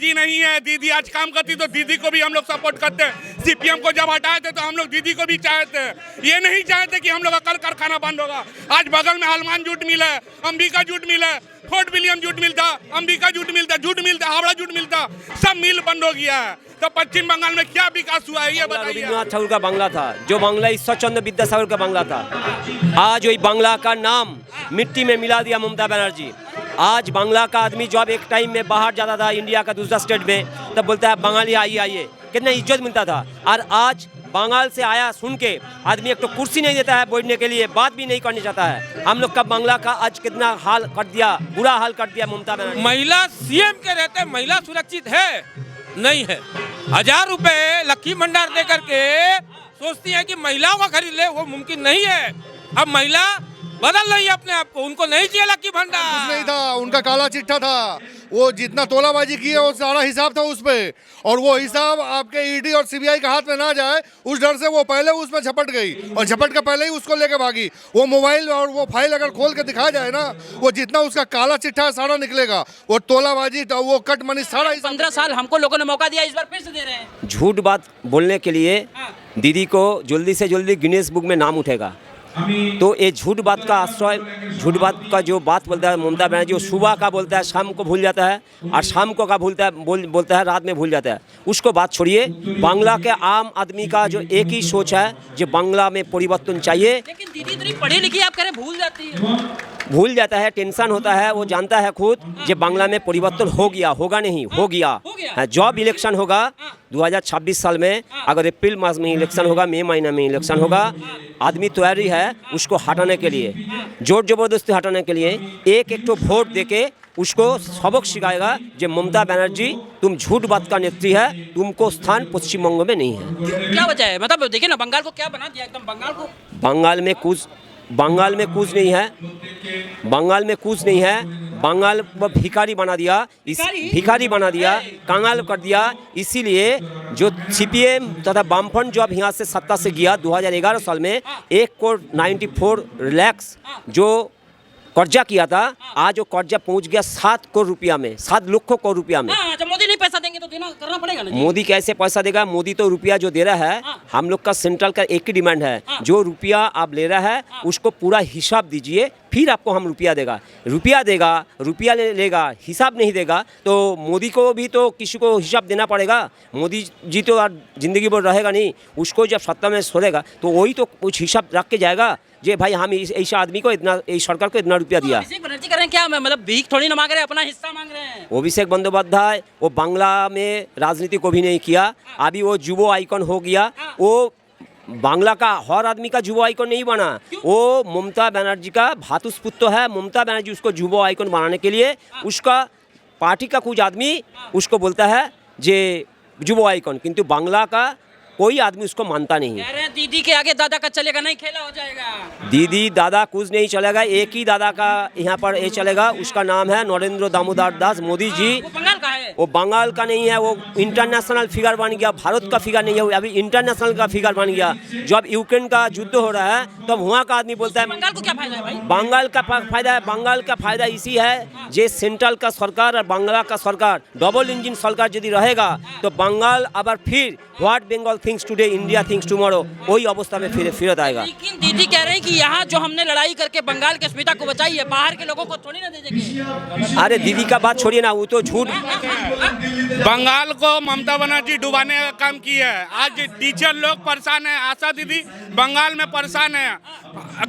Allergy नहीं है, दीदी आज काम करती तो दीदी को भी हम लोग सपोर्ट करते हैं। सीपीएम को जब हटाए थे तो हम लोग दीदी को भी चाहते हैं, ये नहीं चाहते कि हम लोग का कल कारखाना बंद होगा। आज बगल में हनुमान जूट मिल है, अंबिका जूट मिल है, फोर्ट विलियम जूट मिलता, अंबिका जूट मिलता, हावड़ा जूट मिलता, सब मिल बंद हो गया है। तो पश्चिम बंगाल में क्या विकास हुआ है ये बताइए। रविंद्रनाथ ठाकुर का बांग्ला था, जो बांग्ला ईश्वर चंद्र विद्यासागर का बांग्ला था। आज वही बांग्ला का नाम मिट्टी में मिला दिया ममता बनर्जी। आज बांग्ला का आदमी जब एक टाइम में बाहर जाता था इंडिया का दूसरा स्टेट में, तब बोलता है बंगाली आइए आइए, कितना इज्जत मिलता था। और आज बंगाल से आया सुन के आदमी एक तो कुर्सी नहीं देता है बैठने के लिए, बात भी नहीं करना चाहता है। हम लोग का बांग्ला का आज कितना हाल कर दिया, बुरा हाल कर दिया ममता बनर्जी। महिला सीएम के रहते महिला सुरक्षित है नहीं है। 1000 रुपए लक्की भंडार दे करके सोचती है कि महिलाओं का खरीद ले, वो मुमकिन नहीं है। अब महिला बदल रही है अपने आप को, उनको नहीं चाहिए लक्की भंडार। नहीं था, उनका काला चिट्ठा था, वो जितना तोलाबाजी की है वो सारा हिसाब था उस पे, और वो हिसाब आपके ईडी और सीबीआई के हाथ में ना जाए उस डर से वो पहले उसमें झपट गई, और झपट के पहले ही उसको लेके भागी। वो मोबाइल और वो फाइल अगर खोल के दिखाया जाए ना, वो जितना उसका काला चिट्ठा है सारा निकलेगा, वो तोलाबाजी तो वो कट मनी सारा। 15 साल हमको लोगों ने मौका दिया, इस बार फिर से दे रहे हैं। झूठ बात बोलने के लिए दीदी को जल्दी से जल्दी गिनेस बुक में नाम उठेगा। तो ये झूठ बात का आश्रय, झूठ बात का जो बात बोलता है ममता बनर्जी, जो सुबह का बोलता है शाम को भूल जाता है, और शाम को का भूलता है बोलता है रात में भूल जाता है। उसको बात छोड़िए, बांग्ला के आम आदमी का जो एक ही सोच है जो बांग्ला में परिवर्तन चाहिए। लेकिन दीदी इतनी पढ़ी लिखी आप कह रहे भूल जाती है। भूल जाता है, टेंशन होता है, वो जानता है खुद जो बांग्ला में परिवर्तन हो गया, होगा नहीं हो गया। जब इलेक्शन होगा 2026 साल में, अगर अप्रैल मास में इलेक्शन होगा, मई महीना में इलेक्शन होगा, आदमी तैयारी है उसको हटाने के लिए, जोर जबरदस्ती हटाने के लिए। एक एक तो वोट देके उसको सबक सिखाएगा जो ममता बनर्जी तुम झूठ बात का नेत्री है, तुमको स्थान पश्चिम बंग में नहीं है। क्या वजह है, मतलब देखिए ना बंगाल को क्या बना दिया एकदम। बंगाल में कुछ नहीं है, बंगाल में कुछ नहीं है। बंगाल को भिखारी बना दिया, भिखारी बना दिया, कंगाल कर दिया। इसीलिए जो सीपीएम तथा वामफ्रंट जब यहाँ से सत्ता से गया 2011 साल में 1,94,00,000 जो कर्जा किया था, आज वो कर्जा पहुंच गया 7 करोड़ रुपया में, 7 लाख करोड़ रुपया में। जब मोदी नहीं पैसा देंगे तो देना करना पड़ेगा ना। मोदी कैसे पैसा देगा? मोदी तो रुपया जो दे रहा है, हम लोग का सेंट्रल का एक ही डिमांड है, जो रुपया आप ले रहा है उसको पूरा हिसाब दीजिए, फिर आपको हम रुपया देगा। रुपया लेगा, हिसाब नहीं देगा तो मोदी को भी तो किसी को हिसाब देना पड़ेगा। मोदी जी तो जिंदगी भर रहेगा नहीं, उसको जब सत्ता में छोड़ेगा तो वही तो कुछ हिसाब रख के जाएगा जे भाई हम ऐसा आदमी को इतना, इस सरकार को इतना रुपया दिया। अभिषेक बनर्जी कर रहे हैं क्या, मतलब भीख थोड़ी ना मांग रहे हैं, अपना हिस्सा मांग रहे हैं। अभिषेक बंदोपाध्याय वो बांग्ला में राजनीति को भी नहीं किया, अभी वो युवा आइकन हो गया। वो बांग्ला का हर आदमी का युवा आइकन नहीं बना, वो ममता बनर्जी का भातुषपुत्र है। ममता बनर्जी उसको युवा आइकन बनाने के लिए उसका पार्टी का कुछ आदमी उसको बोलता है जे युवा आइकन, किंतु बांग्ला का कोई आदमी उसको मानता नहीं है। दीदी के आगे दादा का चलेगा नहीं, खेला हो जाएगा। दीदी दादा कुछ नहीं चलेगा, एक ही दादा का यहाँ पर ये चलेगा, उसका नाम है नरेंद्र दामोदर दास मोदी जी। वो बंगाल का है, वो बंगाल का नहीं है, वो इंटरनेशनल फिगर बन गया, भारत का फिगर नहीं है, अभी इंटरनेशनल का फिगर बन गया। जब यूक्रेन का युद्ध हो रहा है तब वहाँ का आदमी बोलता है बंगाल को क्या फायदा है भाई? बंगाल का फायदा है, बंगाल का फायदा इसी है जे सेंट्रल का सरकार और बांग्ला का सरकार डबल इंजन सरकार यदि रहेगा तो बंगाल अब फिर what Bengal thinks today India thinks tomorrow वही अवस्था में फिर आएगा। लेकिन दीदी कह रहे हैं कि यहाँ जो हमने लड़ाई करके बंगाल के अस्मिता को बचाई है, बाहर के लोगों को थोड़ी ना दे देंगे। अरे दीदी का बात छोड़िए ना, वो तो झूठ। बंगाल को ममता बनर्जी डुबाने का काम की है। आज टीचर लोग परेशान है, आशा दीदी बंगाल में परेशान है।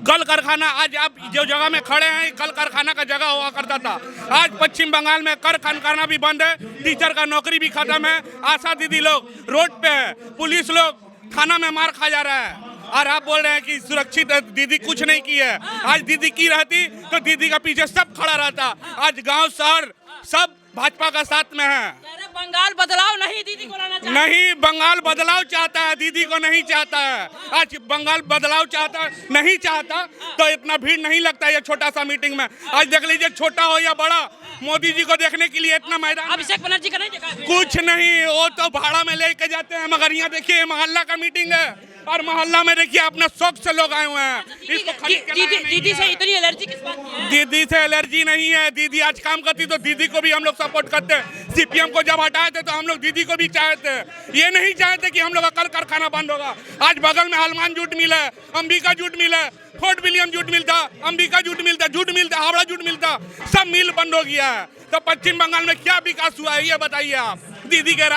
कल कारखाना, आज आप जो जगह में खड़े हैं कल कारखाना का जगह हुआ करता था, आज पश्चिम बंगाल में कर कारखाना भी बंद है, टीचर का नौकरी भी खत्म है। आशा दीदी लोग रोड पे है, पुलिस लोग थाना में मार खा जा रहा है, और आप बोल रहे हैं कि सुरक्षित है। दीदी कुछ नहीं की है। आज दीदी की रहती तो दीदी का पीछे सब खड़ा रहता। आज गांव शहर सब भाजपा का साथ में है। बंगाल बदलाव नहीं दीदी को लाना चाहता नहीं, बंगाल बदलाव चाहता है, दीदी को नहीं चाहता है। आज बंगाल बदलाव चाहता नहीं चाहता तो इतना भीड़ नहीं लगता है छोटा सा मीटिंग में। आज देख लीजिए, छोटा हो या बड़ा, मोदी जी को देखने के लिए इतना मैदान। अभिषेक बनर्जी का नहीं देखा कुछ नहीं, वो तो भाड़ा में लेके जाते हैं, मगर यहाँ देखिए मोहल्ला का मीटिंग है और मोहल्ला में देखिए अपने शौक से लोग आए हुए हैं। दीदी से इतनी एलर्जी किस बात की है? दीदी से एलर्जी नहीं है, दीदी आज काम करती तो दीदी को भी हम लोग सपोर्ट करते हैं। सीपीएम को जब हटाए थे तो हम लोग दीदी को भी चाहते, ये नहीं चाहते कि हम लोग का कल कारखाना बंद होगा। आज बगल में हनुमान जूट मिल है, अंबिका जूट मिल है, फोर्ट विलियम जूट मिलता, अंबिका जूट मिलता, हावड़ा जूट मिलता, सब मिल बंद हो गया है। तो पश्चिम बंगाल में क्या विकास हुआ है ये बताइए आप। दीदी के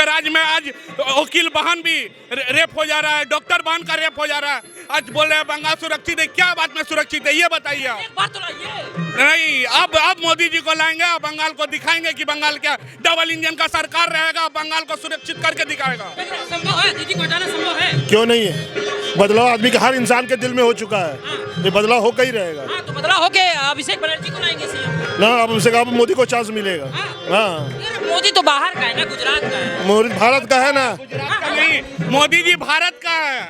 राज में आज वकील बहन भी रेप हो जा रहा है, डॉक्टर बहन का रेप हो जा रहा है। आज बोल रहे हैं बंगाल सुरक्षित है, क्या बात में सुरक्षित है ये बताइए आप। एक बात तो लाइए। नहीं, अब मोदी जी को लाएंगे और बंगाल को दिखाएंगे कि बंगाल क्या डबल इंजन का सरकार रहेगा, बंगाल को सुरक्षित करके दिखाएगा। संभव है दीदी को हटाना, संभव है? क्यों नहीं है? बदलाव आदमी के हर इंसान के दिल में हो चुका है, ये बदलाव होकर ही रहेगा। हाँ, तो बदलाव होके अभिषेक बनर्जी को लाएंगे सीएम। ना अब उनसे कहा मोदी को चांस मिलेगा। हाँ, मोदी तो बाहर का है ना, गुजरात का है। मोदी भारत का है ना। गुजरात का नहीं, मोदी जी भारत का है,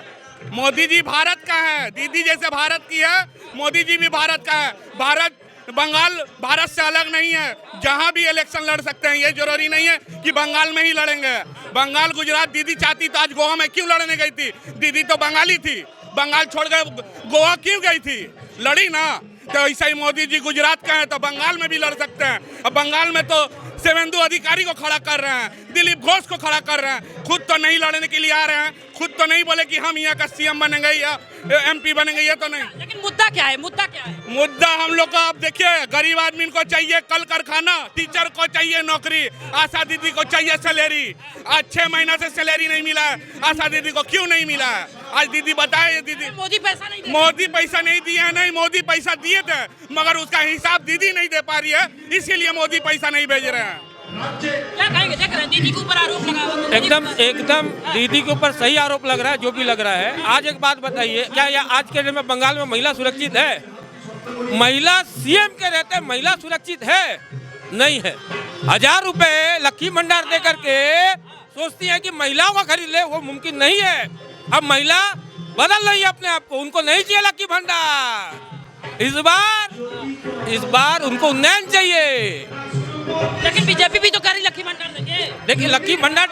मोदी जी भारत का है। दीदी जैसे भारत की है, मोदी जी भी भारत का है। बंगाल भारत से अलग नहीं है, जहां भी इलेक्शन लड़ सकते हैं। ये जरूरी नहीं है कि बंगाल में ही लड़ेंगे। बंगाल गुजरात दीदी चाहती तो आज गोवा में क्यों लड़ने गई थी? दीदी तो बंगाली थी, बंगाल छोड़ कर गोवा क्यों गई थी? लड़ी ना। तो ऐसा ही मोदी जी गुजरात का है तो बंगाल में भी लड़ सकते हैं। अब बंगाल में तो शुवेंदु अधिकारी को खड़ा कर रहे हैं, दिलीप घोष को खड़ा कर रहे हैं, खुद तो नहीं लड़ने के लिए आ रहे हैं, खुद तो नहीं बोले कि हम यहाँ का सीएम बनेंगे या एमपी बनेंगे, ये तो नहीं। लेकिन मुद्दा क्या है? मुद्दा क्या है? मुद्दा हम लोग का, अब देखिए, गरीब आदमी को चाहिए कल कारखाना, टीचर को चाहिए नौकरी, आशा दीदी को चाहिए सैलरी। आज 6 महीना से सैलरी नहीं मिला है, आशा दीदी को क्यों नहीं मिला है? आज दीदी बताए। दीदी मोदी पैसा नहीं दे, मोदी पैसा नहीं दिए है। नहीं, मोदी पैसा दिए थे मगर उसका हिसाब दीदी नहीं दे पा रही है, इसीलिए मोदी पैसा नहीं भेज रहे हैं। क्या कहेंगे? देख रहे हैं दीदी के ऊपर आरोप लगा। एकदम दीदी के ऊपर सही आरोप लग रहा है, जो भी लग रहा है। आज एक बात बताइए, क्या आज के दिन में बंगाल में महिला सुरक्षित है? महिला सीएम के रहते महिला सुरक्षित है? नहीं है। 1000 रुपए लक्की भंडार दे करके सोचती है कि महिलाओं का खरीद ले, वो मुमकिन नहीं है। अब महिला बदल रही है अपने आप को, उनको नहीं चाहिए लक्की भंडार। इस बार उनको उन्नयन चाहिए। लेकिन बीजेपी भी तो कह रही लक्की भंडार देंगे। देखिए, लक्की भंडार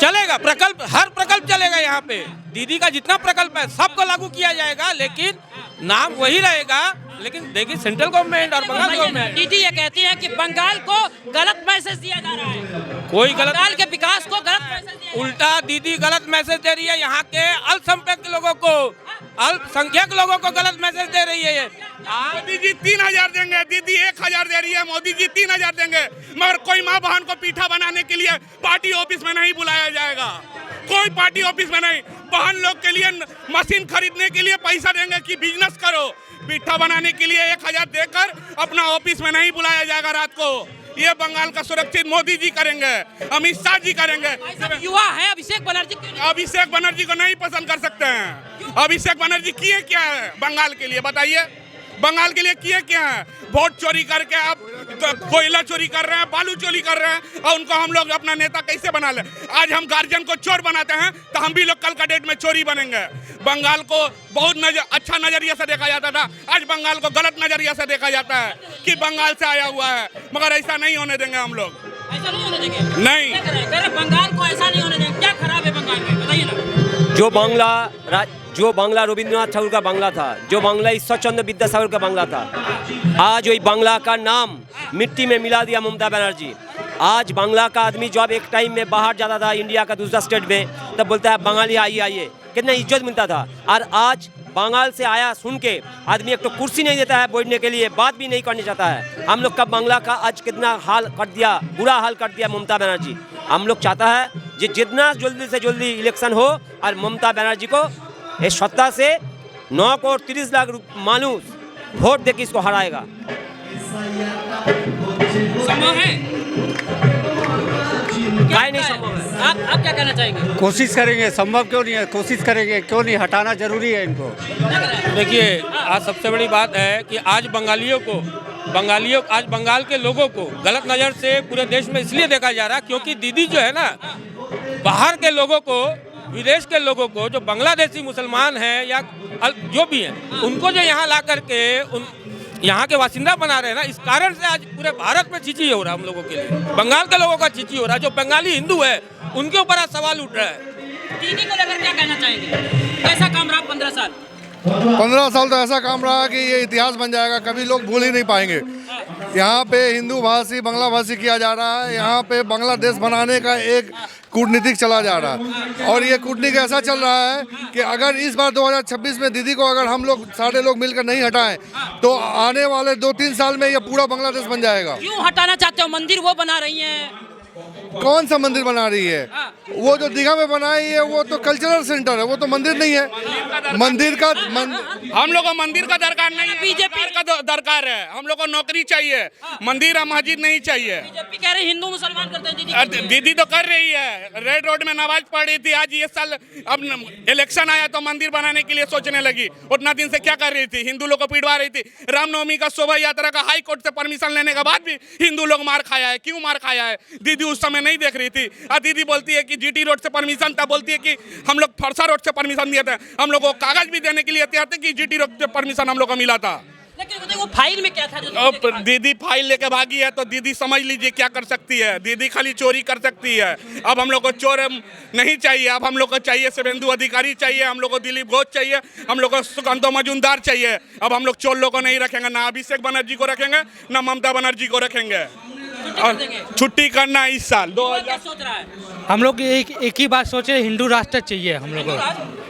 चलेगा, प्रकल्प, हर प्रकल्प चलेगा। यहाँ पे दीदी का जितना प्रकल्प है सबको लागू किया जाएगा, लेकिन नाम वही रहेगा। लेकिन देखिए, सेंट्रल गवर्नमेंट और बंगाल गवर्नमेंट, दीदी ये कहती है कि बंगाल को गलत मैसेज दिया जा रहा है, कोई गलत, बंगाल के विकास को गलत मैसेज दिया। उल्टा दीदी गलत मैसेज दे रही है। यहाँ के अल्पसंख्यक लोगों को, अल्पसंख्यक लोगों को गलत मैसेज दे रही है। मोदी जी 3000 देंगे, दीदी 1000 दे रही है, मोदी जी 3000 देंगे, मगर कोई माँ बहन को पीठा बनाने के लिए पार्टी ऑफिस में नहीं बुलाया जाएगा। कोई पार्टी ऑफिस में नहीं। बहन लोग के लिए मशीन खरीदने के लिए पैसा देंगे कि बिजनेस करो, पीठा बनाने के लिए 1000 देकर अपना ऑफिस में नहीं बुलाया जाएगा रात को। ये बंगाल का सुरक्षित मोदी जी करेंगे, अमित शाह जी करेंगे। युवा है अभिषेक बनर्जी, अभिषेक बनर्जी को नहीं पसंद कर सकते हैं। अभिषेक बनर्जी किए क्या है बंगाल के लिए बताइए? बंगाल के लिए किए क्या है? वोट चोरी करके आप कोयला चोरी कर रहे हैं, बालू चोरी कर रहे हैं, और उनको हम लोग अपना नेता कैसे बना ले? आज हम गार्जियन को चोर बनाते हैं तो हम भी लोग कल का डेट में चोरी बनेंगे। बंगाल को बहुत अच्छा नजरिया से देखा जाता था, आज बंगाल को गलत नजरिया से देखा जाता है कि बंगाल से आया हुआ है, मगर ऐसा नहीं होने देंगे हम लोग। ऐसा नहीं होने देंगे। नहीं, बंगाल को ऐसा नहीं होने देंगे। क्या खराब है बंगाल में, बताइए ना। जो बांग्ला रविंद्रनाथ ठाकुर का बांग्ला था, जो बांग्ला ईश्वर चंद्र विद्यासागर का बांग्ला था, आज वही बांग्ला का नाम मिट्टी में मिला दिया ममता बनर्जी। आज बांग्ला का आदमी जब एक टाइम में बाहर जाता था इंडिया का दूसरा स्टेट में, तब बोलता है बंगाली आइए आइए, कितना इज्जत मिलता था। और आज बंगाल से आया सुन के आदमी एक तो कुर्सी नहीं देता है बैठने के लिए, बात भी नहीं करना चाहता है। हम लोग का बांग्ला का आज कितना हाल कर दिया, बुरा हाल कर दिया ममता बनर्जी। हम लोग चाहता है कि जितना जल्दी से जल्दी इलेक्शन हो और ममता बनर्जी को इस सत्ता से 9 करोड़ 30 लाख मानुस वोट देकर इसको हराएगा। संभव है? क्या नहीं संभव है? आप क्या कहना चाहेंगे? कोशिश करेंगे, संभव क्यों नहीं है, कोशिश करेंगे, क्यों नहीं, हटाना जरूरी है इनको। देखिए, आज सबसे बड़ी बात है कि आज आज बंगाल के लोगों को गलत नज़र से पूरे देश में इसलिए देखा जा रहा है क्योंकि दीदी जो है ना, बाहर के लोगों को, विदेश के लोगों को, जो बांग्लादेशी मुसलमान हैं या जो भी हैं, उनको जो यहाँ ला करके यहाँ के बासिंदा बना रहे हैं ना, इस कारण से आज पूरे भारत में चीची हो रहा है हम लोगों के लिए। बंगाल के लोगों का चीची हो रहा है। जो बंगाली हिंदू है उनके ऊपर आज सवाल उठ रहा है। दीदी को लेकर क्या कहना चाहेंगे? कैसा काम रहा 15 साल? 15 साल तो ऐसा काम रहा कि ये इतिहास बन जाएगा, कभी लोग भूल ही नहीं पाएंगे। यहाँ पे हिंदू भाषी बांग्ला भाषी किया जा रहा है। यहाँ पे बांग्लादेश बनाने का एक कूटनीतिक चला जा रहा है और ये कूटनीति ऐसा चल रहा है कि अगर इस बार 2026 में दीदी को अगर हम लोग सारे लोग मिलकर नहीं हटाएं तो आने वाले 2-3 साल में ये पूरा बांग्लादेश बन जाएगा। क्यों हटाना चाहते हो? मंदिर वो बना रही हैं। कौन सा मंदिर बना रही है? वो जो दीघा में बनाई है वो तो कल्चरल सेंटर है, वो तो मंदिर नहीं है। मंदिर का हम लोग को मंदिर का दरकार नहीं है, बीजेपी का दरकार है। हम लोग को नौकरी चाहिए, मंदिर और मस्जिद नहीं चाहिए। बीजेपी कह रहे हिंदू मुसलमान करते हैं। दीदी तो कर रही है, रेड रोड में नमाज पढ़ रही थी। आज ये साल अब इलेक्शन आया तो मंदिर बनाने के लिए सोचने लगी। उतना दिन से क्या कर रही थी? हिंदू लोग को पिटवा रही थी। रामनवमी का शोभा यात्रा का हाई कोर्ट से परमिशन लेने के बाद भी हिंदू लोग मार खाया है। क्यों मार खाया है? दीदी उस समय नहीं देख रही थी। और दीदी बोलती है कि जीटी रोड से परमिशन था, बोलती है कि हम लोग फरसा रोड से परमिशन दिए थे। हम लोग को कागज भी देने के लिए तैयार थे कि जीटी रोड से परमिशन हम लोग को मिला था। लेकिन वो फाइल में क्या था जो अब दीदी फाइल लेके भागी है तो दीदी समझ लीजिए क्या कर सकती है। दीदी खाली चोरी कर सकती है। अब हम लोग को चोर नहीं चाहिए, अब हम लोग को चाहिए शुभेंदु अधिकारी चाहिए, हम लोग को दिलीप घोष चाहिए, हम लोग को सुकांतो मजूमदार चाहिए। अब हम लोग चोर लोग को नहीं रखेंगे, ना अभिषेक बनर्जी को रखेंगे, ना ममता बनर्जी को रखेंगे। और छुट्टी करना इस साल 2000 सोच रहा है। हम लोग एक ही बात सोचे, हिंदू राष्ट्र चाहिए हम लोग को।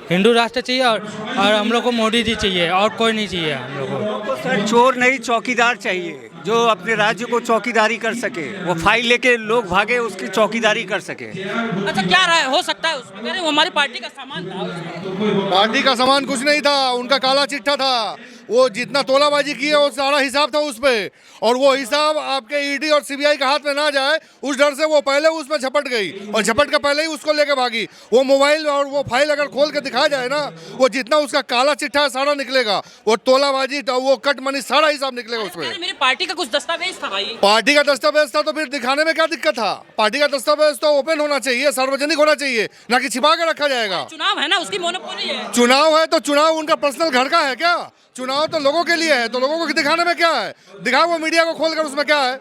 हिंदू राष्ट्र चाहिए और हम लोग को मोदी जी चाहिए और कोई नहीं चाहिए हम लोग को। सर चोर नहीं चौकीदार चाहिए जो अपने राज्य को चौकीदारी कर सके। वो फाइल लेके लोग भागे उसकी चौकीदारी कर सके। अच्छा क्या राय हो सकता है उसमें? वो हमारी पार्टी का सामान था उसमें। पार्टी का सामान कुछ नहीं था, उनका काला चिट्ठा था। वो जितना तोलाबाजी की है वो सारा हिसाब था उस पे, और वो हिसाब आपके ईडी और सीबीआई के हाथ में ना जाए उस डर से वो पहले उसमें झपट गई और झपट के पहले ही उसको लेके भागी। वो मोबाइल और वो फाइल अगर खोल के दिखाया जाए ना, वो जितना उसका काला चिट्ठा है सारा निकलेगा। वो तोलाबाजी वो कट मनी सारा हिसाब निकलेगा उसमें। मेरी पार्टी का कुछ दस्तावेज था भाई। पार्टी का दस्तावेज था तो फिर दिखाने में क्या दिक्कत था? पार्टी का दस्तावेज तो ओपन होना चाहिए, सार्वजनिक होना चाहिए, ना कि छिपा के रखा जाएगा। चुनाव है ना, उसकी मोनोपोली है। चुनाव है तो चुनाव उनका पर्सनल घर का है क्या? चुनाव तो लोगों के लिए है, तो लोगों को दिखाने में क्या है? दिखाओ वो मीडिया को खोलकर, उसमें क्या है?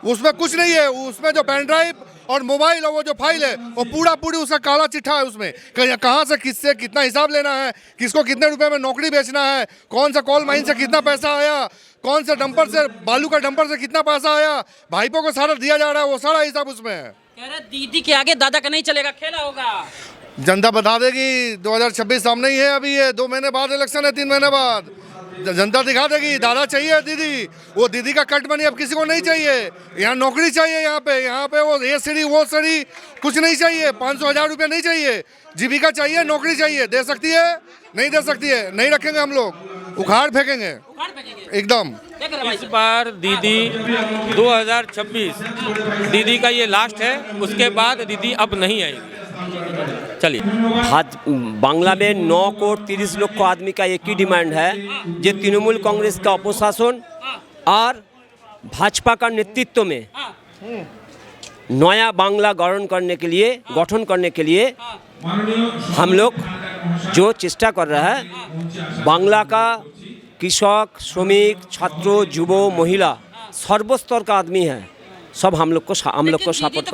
उसमें कुछ नहीं है। उसमें जो पेन ड्राइव और मोबाइल और वो जो फाइल है वो पूरी उसका काला चिट्ठा है। उसमें कहाँ से किससे कितना हिसाब लेना है, किसको कितने रुपए में नौकरी बेचना है, कौन सा कॉल माइन से कितना पैसा आया, कौन से डंपर से बालू का डंपर से कितना पैसा आया, भाईपों को सारा दिया जा रहा है। वो सारा हिसाब उसमें है। कह रहे दीदी के आगे दादा का नहीं चलेगा, खेला होगा। जनता बता देगी। 2026 सामने ही है। अभी ये 2 महीने बाद इलेक्शन है, 3 महीने बाद जनता दिखा देगी। दादा चाहिए दीदी, वो दीदी का कट मनी अब किसी को नहीं चाहिए। यहाँ नौकरी चाहिए। यहाँ पे वो ये सीढ़ी वो सीढ़ी कुछ नहीं चाहिए। 500-1000 रुपये नहीं चाहिए। जीविका चाहिए, नौकरी चाहिए। दे सकती है? नहीं दे सकती है, नहीं रखेंगे हम लोग, उखाड़ फेंकेंगे एकदम। इस बार दीदी 2026 दीदी का ये लास्ट है, उसके बाद दीदी अब नहीं आएगी। चलिए, बांग्ला में 9 करोड़ 30 लक्ष आदमी का एक ही डिमांड है, जो तृणमूल कांग्रेस का अपशासन और भाजपा का नेतृत्व में नया बांग्ला गठन करने के लिए हम लोग जो चेष्टा कर रहा है। बांग्ला का कृषक, श्रमिक, छात्र, युवा, महिला सर्वस्तर का आदमी है, सब हम लोग को सपोर्ट कर